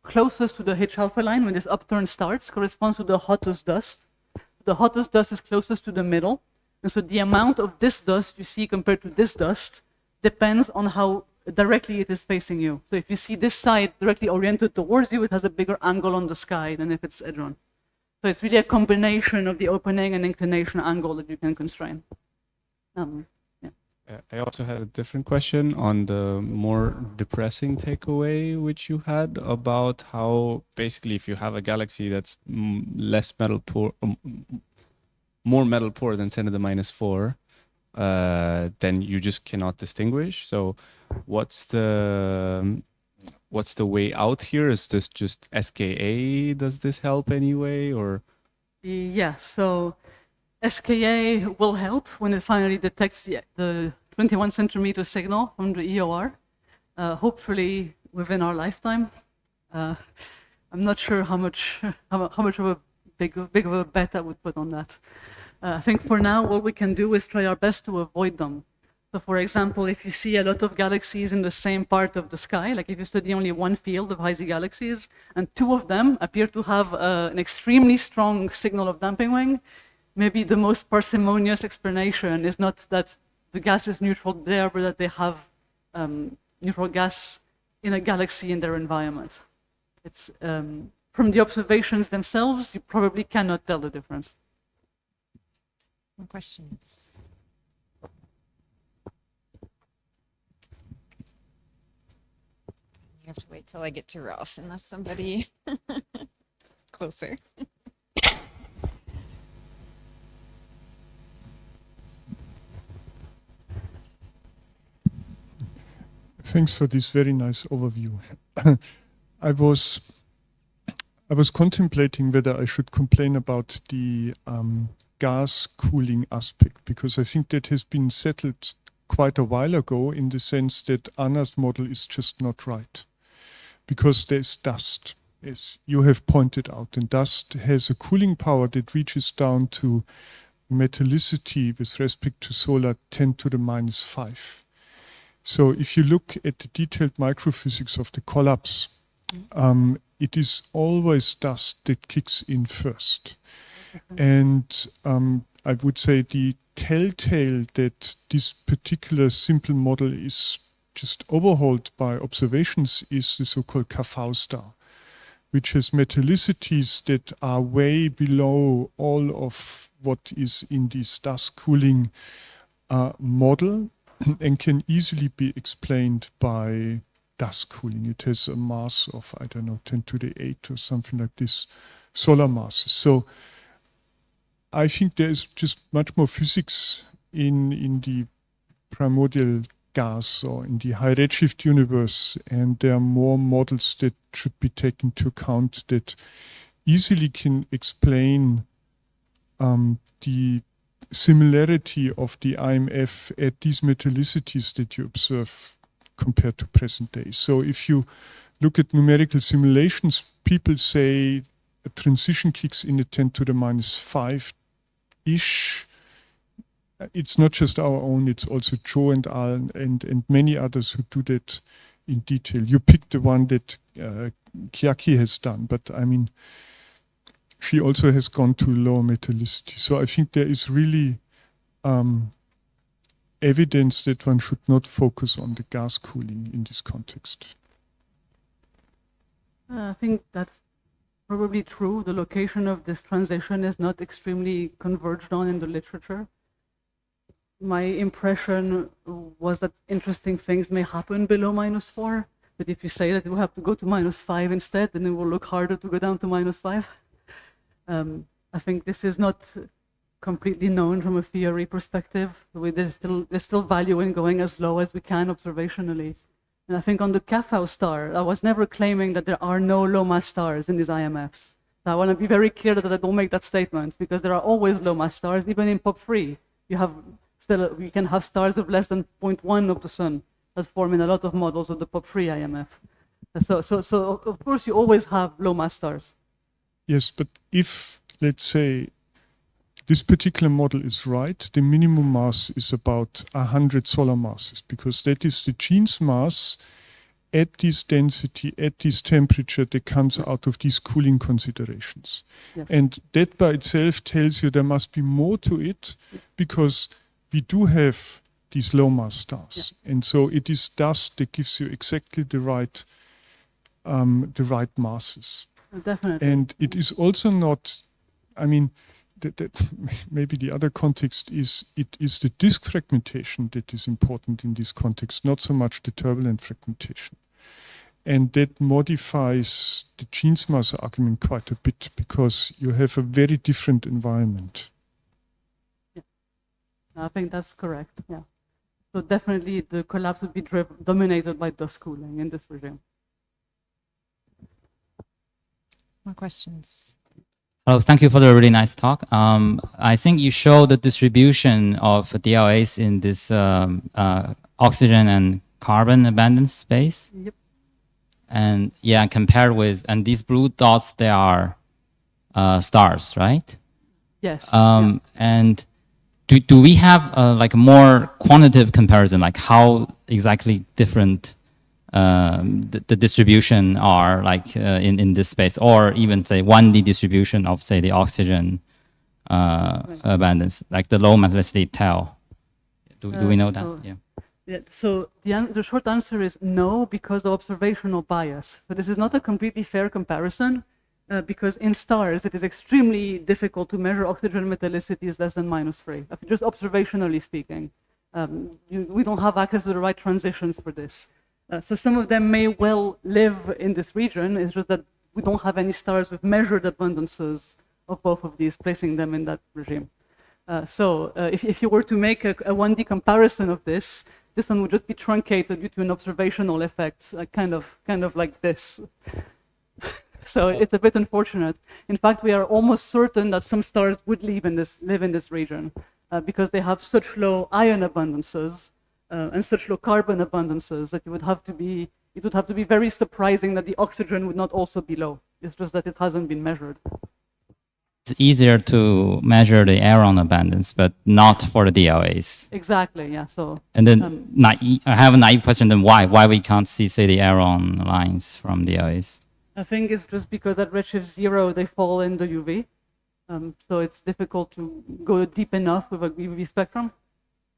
closest to the H-alpha line when this upturn starts corresponds to the hottest dust. The hottest dust is closest to the middle. And so the amount of this dust you see compared to this dust depends on how directly it is facing you. So if you see this side directly oriented towards you, it has a bigger angle on the sky than if it's edge-on. So it's really a combination of the opening and inclination angle that you can constrain. I also had a different question on the more depressing takeaway which you had about how basically if you have a galaxy that's less metal poor, more metal poor than 10 to the minus 4, then you just cannot distinguish. So what's the way out here? Is this just SKA? Does this help anyway, or? Yeah, so SKA will help when it finally detects the 21 centimeter signal from the EOR, hopefully within our lifetime. I'm not sure how much of a big of a bet I would put on that. I think for now what we can do is try our best to avoid them. So for example, if you see a lot of galaxies in the same part of the sky, like if you study only one field of high-Z galaxies, and two of them appear to have an extremely strong signal of damping wing, maybe the most parsimonious explanation is not that the gas is neutral there, but that they have neutral gas in a galaxy in their environment. It's from the observations themselves, you probably cannot tell the difference. More questions? You have to wait till I get to Ralph, unless somebody closer. Thanks for this very nice overview. I was contemplating whether I should complain about the gas cooling aspect, because I think that has been settled quite a while ago in the sense that Anna's model is just not right. because there's dust, as you have pointed out, and dust has a cooling power that reaches down to metallicity with respect to solar 10 to the minus 5. So if you look at the detailed microphysics of the collapse, it is always dust that kicks in first. And I would say the telltale that this particular simple model is just overhauled by observations is the so-called KV star, which has metallicities that are way below all of what is in this dust cooling model and can easily be explained by dust cooling. It has a mass of, I don't know, 10 to the 8 or something like this, solar masses. So I think there is just much more physics in the primordial gas or in the high redshift universe, and there are more models that should be taken into account that easily can explain the similarity of the IMF at these metallicities that you observe compared to present day. So if you look at numerical simulations, people say a transition kicks in at 10 to the minus 5-ish. It's not just our own, it's also Joe and Al and many others who do that in detail. You picked the one that Chiaki has done, but I mean, she also has gone to lower metallicity. So I think there is really evidence that one should not focus on the gas cooling in this context. I think that's probably true. The location of this transition is not extremely converged on in the literature. My impression was that interesting things may happen below -4, but if you say that we have to go to -5 instead, then it will look harder to go down to -5. I think this is not completely known from a theory perspective. There's still value in going as low as we can observationally. And I think on the KV star, I was never claiming that there are no low mass stars in these IMFs. So I want to be very clear that I don't make that statement, because there are always low mass stars, even in POP3. We can have stars of less than 0.1 of the sun that form in a lot of models of the POP3 IMF. So of course you always have low mass stars. Yes, but if, let's say, this particular model is right, the minimum mass is about 100 solar masses, because that is the Jeans mass at this density, at this temperature that comes out of these cooling considerations. Yes. And that by itself tells you there must be more to it, because we do have these low mass stars. Yeah. And so it is dust that gives you exactly the right masses. Definitely. And it is also not, I mean, maybe the other context is, it is the disk fragmentation that is important in this context, not so much the turbulent fragmentation. And that modifies the Jeans mass argument quite a bit, because you have a very different environment. Yeah. I think that's correct, yeah. So definitely the collapse would be dominated by dust cooling in this regime. More questions? Hello, thank you for the really nice talk. I think you show the distribution of DLAs in this oxygen and carbon abundance space. Yep. And yeah, compared with, and these blue dots, they are stars, right? Yes. Yeah. And do we have like a more quantitative comparison, like how exactly different the distribution are like in this space, or even say 1D distribution of say the oxygen abundance, like the low metallicity tau? Do we know that? Yeah. Yeah, so the short answer is no, because of observational bias. But this is not a completely fair comparison, because in stars it is extremely difficult to measure oxygen metallicity less than -3, just observationally speaking. We don't have access to the right transitions for this. So some of them may well live in this region. It's just that we don't have any stars with measured abundances of both of these, placing them in that regime. If you were to make a 1D comparison of this one would just be truncated due to an observational effect, kind of like this. So it's a bit unfortunate. In fact, we are almost certain that some stars would live in this region because they have such low ion abundances and such low carbon abundances that you would have to be it would have to be very surprising that the oxygen would not also be low. It's just that it hasn't been measured. It's easier to measure the aaron abundance, but not for the DLAs. Exactly, yeah. So, And then I have a naive question, then why? Why we can't see, say, the aaron lines from DLAs? I think it's just because at redshift 0, they fall in the UV. So it's difficult to go deep enough with a UV spectrum.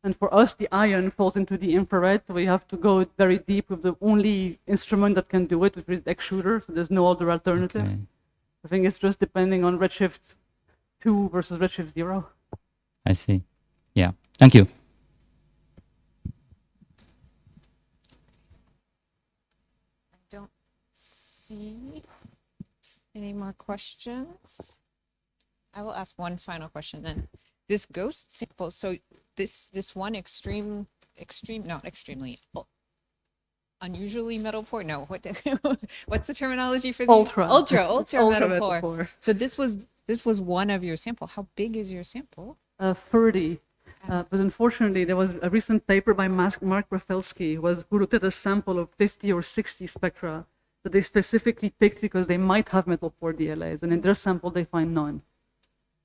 And for us, the ion falls into the infrared, so we have to go very deep with the only instrument that can do it, which is X-shooter, so there's no other alternative. Okay. I think it's just depending on redshift 2 versus redshift 0. I see. Yeah. Thank you. I don't see any more questions. I will ask one final question then. This ghost sample, so this one not extremely, unusually metal poor. No, what's the terminology for these? Ultra. Ultra metal poor. poor. So this was one of your sample. How big is your sample? 30. But unfortunately, there was a recent paper by Mark Rafelsky who looked at a sample of 50 or 60 spectra that they specifically picked because they might have metal poor DLAs, and in their sample they find none.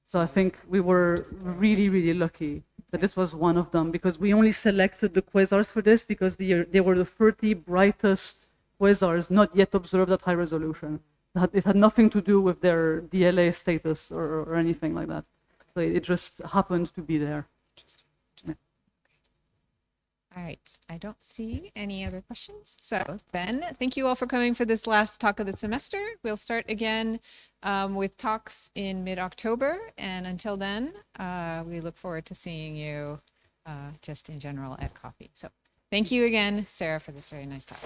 So I think we were really, really lucky that this was one of them, because we only selected the quasars for this because they were the 30 brightest quasars not yet observed at high resolution. It had nothing to do with their DLA status or anything like that. So it just happened to be there. Yeah. All right, I don't see any other questions. So Ben, thank you all for coming for this last talk of the semester. We'll start again with talks in mid-October. And until then, we look forward to seeing you just in general at coffee. So thank you again, Sarah, for this very nice talk.